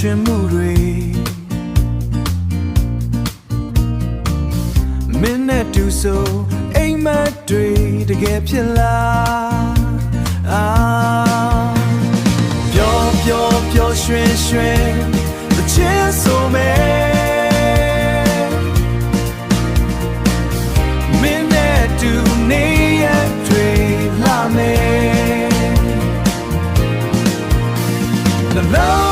ရွှင်မှုတွေမင်းနဲ့တူဆိုအိမ်မက်တွေတကယ်ဖြစ်လားပျော်ပျော်ပျော်ရွှင်ရွှင်တခြင်းဆိုမယ်မင်းနဲ့တူနေရတွေလာမယ်နှလုံး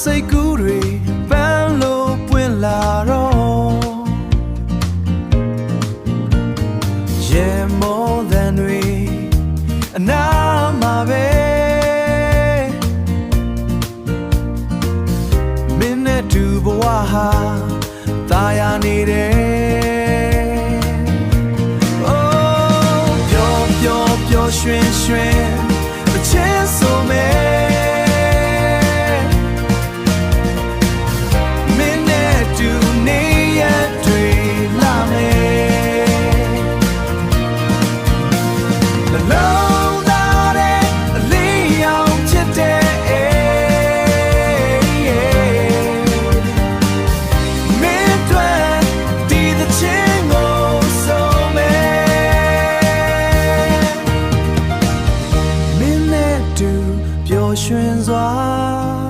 စိတ်ကူးတွေပန်းလို့ပွင့်လာတော့ရေမောသံတွေအနာမှာပဲမင်းနဲ့တူဘဝဟာသာယာနေတယ်ပျော်ပျော်ပျော်ရွှင်ရွှင်တခြင်းဆိုမယ်ရွှင်စွာ